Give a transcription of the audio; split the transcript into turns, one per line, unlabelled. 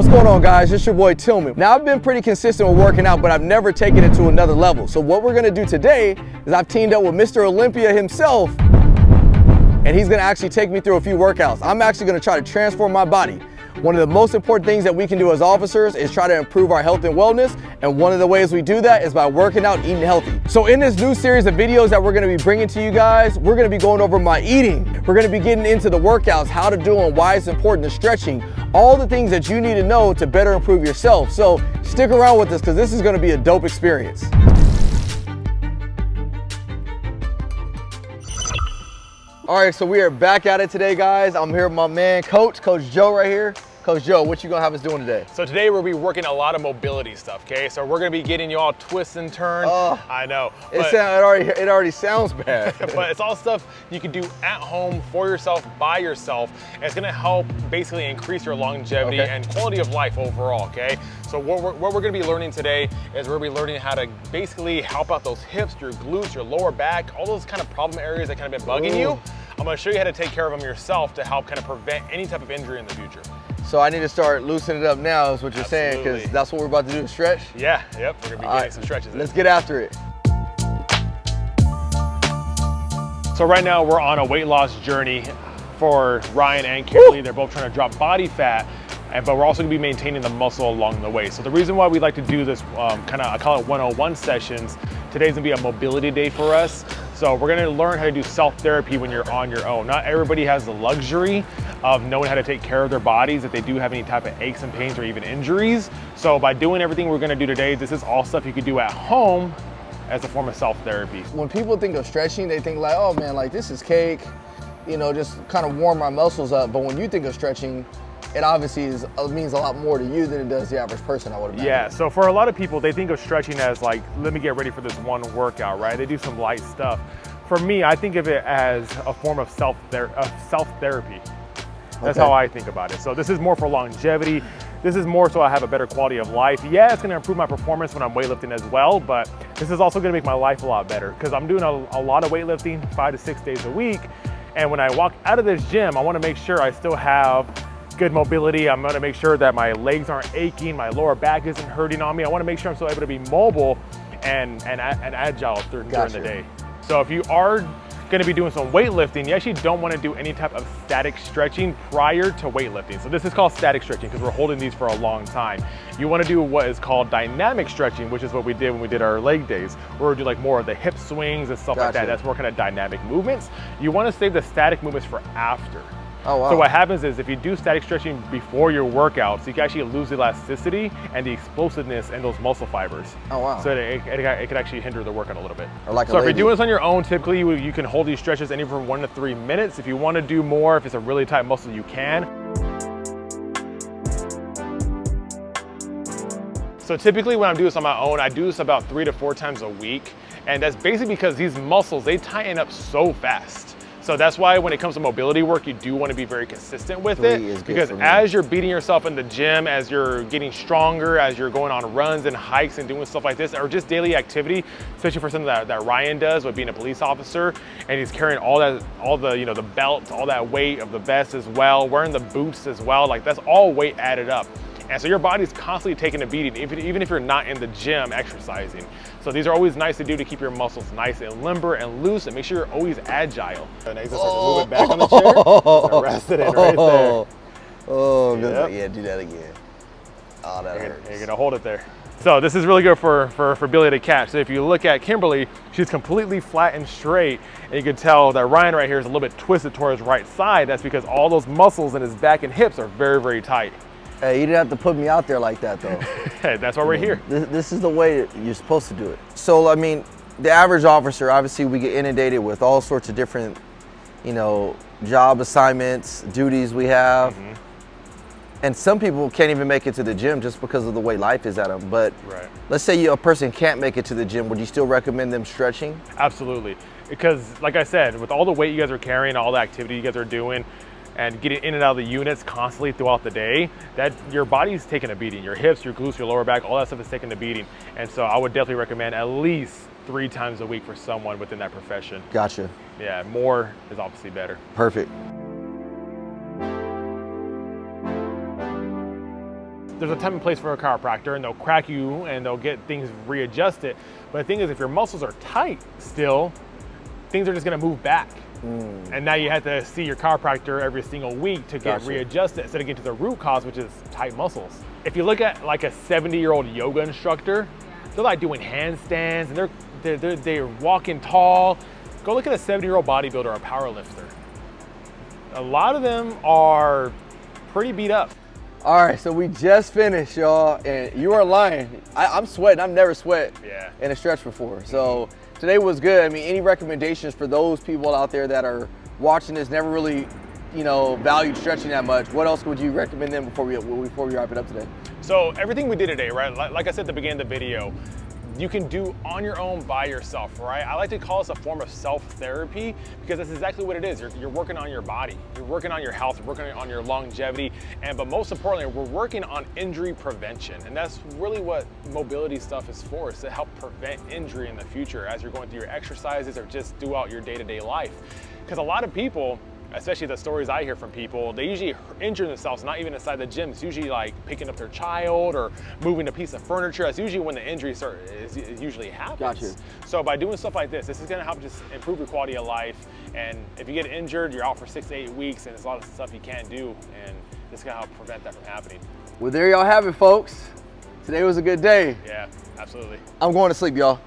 going on, guys? It's your boy Tillman. Now, I've been pretty consistent with working out, but I've never taken it to another level. So what we're gonna do today is I've teamed up with Mr. Olympia himself, and he's gonna actually take me through a few workouts. I'm actually gonna try to transform my body. One of the most important things that we can do as officers is try to improve our health and wellness, and one of the ways we do that is by working out and eating healthy. So in this new series of videos that we're gonna be bringing to you guys, we're gonna be going over my eating. We're gonna be getting into the workouts, how to do them, why it's important, the stretching, all the things that you need to know to better improve yourself. So stick around with us because this is gonna be a dope experience. All right, so we are back at it today, guys. I'm here with my man, Coach Joe right here. Coach Joe, what you gonna have us doing today?
So today we'll be working a lot of mobility stuff, okay? So we're gonna be getting you all twist and turn. I know.
It already sounds bad.
But it's all stuff you can do at home for yourself, by yourself. And it's gonna help basically increase your longevity and quality of life overall, okay? So what we're gonna be learning today is we're gonna be learning how to basically help out those hips, your glutes, your lower back, all those kind of problem areas that kind of been bugging you. I'm gonna show you how to take care of them yourself to help kind of prevent any type of injury in the future.
So I need to start loosening it up now is what you're saying, because that's what we're about to do, stretch?
Yeah, yep, we're gonna be getting some stretches in.
Let's get after it.
So right now we're on a weight loss journey for Ryan and Kimberly. They're both trying to drop body fat, but we're also gonna be maintaining the muscle along the way. So the reason why we like to do this I call it 101 sessions, today's gonna be a mobility day for us. So we're gonna learn how to do self-therapy when you're on your own. Not everybody has the luxury of knowing how to take care of their bodies if they do have any type of aches and pains or even injuries. So by doing everything we're gonna do today, this is all stuff you could do at home as a form of self-therapy.
When people think of stretching, they think like, oh man, like this is cake, you know, just kind of warm my muscles up. But when you think of stretching, it obviously means a lot more to you than it does the average person, I would imagine.
Yeah, so for a lot of people, they think of stretching as like, let me get ready for this one workout, right? They do some light stuff. For me, I think of it as a form of self-therapy. That's how I think about it. So this is more for longevity. This is more so I have a better quality of life. Yeah, it's gonna improve my performance when I'm weightlifting as well, but this is also gonna make my life a lot better because I'm doing a lot of weightlifting 5 to 6 days a week. And when I walk out of this gym, I wanna make sure I still have good mobility. I'm gonna make sure that my legs aren't aching, my lower back isn't hurting on me. I wanna make sure I'm still able to be mobile and agile during the day. So if you are gonna be doing some weightlifting, you actually don't wanna do any type of static stretching prior to weightlifting. So this is called static stretching because we're holding these for a long time. You wanna do what is called dynamic stretching, which is what we did when we did our leg days, where we do like more of the hip swings and stuff like that. That's more kind of dynamic movements. You wanna save the static movements for after.
Oh, wow.
So what happens is if you do static stretching before your workouts, you can actually lose the elasticity and the explosiveness in those muscle fibers.
Oh, wow.
So it could actually hinder the workout a little bit.
Like
so if you're doing this on your own, typically you can hold these stretches anywhere from 1 to 3 minutes. If you want to do more, if it's a really tight muscle, you can. So typically when I'm doing this on my own, I do this about 3 to 4 times a week. And that's basically because these muscles, they tighten up so fast. So that's why when it comes to mobility work, you do want to be very consistent with it, because as you're beating yourself in the gym, as you're getting stronger, as you're going on runs and hikes and doing stuff like this, or just daily activity, especially for something that Ryan does with being a police officer, and he's carrying all the you know, the belt, all that weight of the vest as well, wearing the boots as well, like that's all weight added up. And so your body's constantly taking a beating, even if you're not in the gym exercising. So these are always nice to do to keep your muscles nice and limber and loose and make sure you're always agile. So now you just start to move it back on the chair, start resting it right there.
Oh, yep. Yeah, do that again. Oh, that hurts.
You're gonna hold it there. So this is really good for Billy to catch. So if you look at Kimberly, she's completely flat and straight, and you can tell that Ryan right here is a little bit twisted towards his right side. That's because all those muscles in his back and hips are very, very tight.
Hey, you didn't have to put me out there like that, though.
Hey, that's why we're here.
This is the way you're supposed to do it. So, I mean, the average officer, obviously, we get inundated with all sorts of different, you know, job assignments, duties we have. And some people can't even make it to the gym just because of the way life is at them. But let's say a person can't make it to the gym, would you still recommend them stretching?
Absolutely. Because, like I said, with all the weight you guys are carrying, all the activity you guys are doing, and getting in and out of the units constantly throughout the day, that your body's taking a beating. Your hips, your glutes, your lower back, all that stuff is taking a beating. And so I would definitely recommend at least 3 times a week for someone within that profession.
Gotcha.
Yeah, more is obviously better.
Perfect.
there's a time and place for a chiropractor, and they'll crack you and they'll get things readjusted. But the thing is, if your muscles are tight still, things are just gonna move back. And now you have to see your chiropractor every single week to get readjusted instead of getting to the root cause, which is tight muscles. If you look at like a 70-year-old yoga instructor, they're like doing handstands and they're walking tall. Go look at a 70-year-old bodybuilder or a power lifter. A lot of them are pretty beat up.
All right, so we just finished, y'all, and you are lying. I'm sweating. I've never sweat in a stretch before. So today was good. I mean, any recommendations for those people out there that are watching this, never really, valued stretching that much? What else would you recommend them before we wrap it up today?
So everything we did today, right? Like I said at the beginning of the video, you can do on your own by yourself, right? I like to call this a form of self-therapy because that's exactly what it is. You're working on your body, you're working on your health, you're working on your longevity, but most importantly, we're working on injury prevention. And that's really what mobility stuff is for, is to help prevent injury in the future as you're going through your exercises or just throughout your day-to-day life. Because a lot of people, especially the stories I hear from people, they usually injure themselves, not even inside the gym. It's usually like picking up their child or moving a piece of furniture. That's usually when the injury usually happens.
Gotcha.
So by doing stuff like this is gonna help just improve your quality of life. And if you get injured, you're out for 6 to 8 weeks and there's a lot of stuff you can't do, and it's gonna help prevent that from happening.
Well, there y'all have it, folks. Today was a good day.
Yeah, absolutely.
I'm going to sleep, y'all.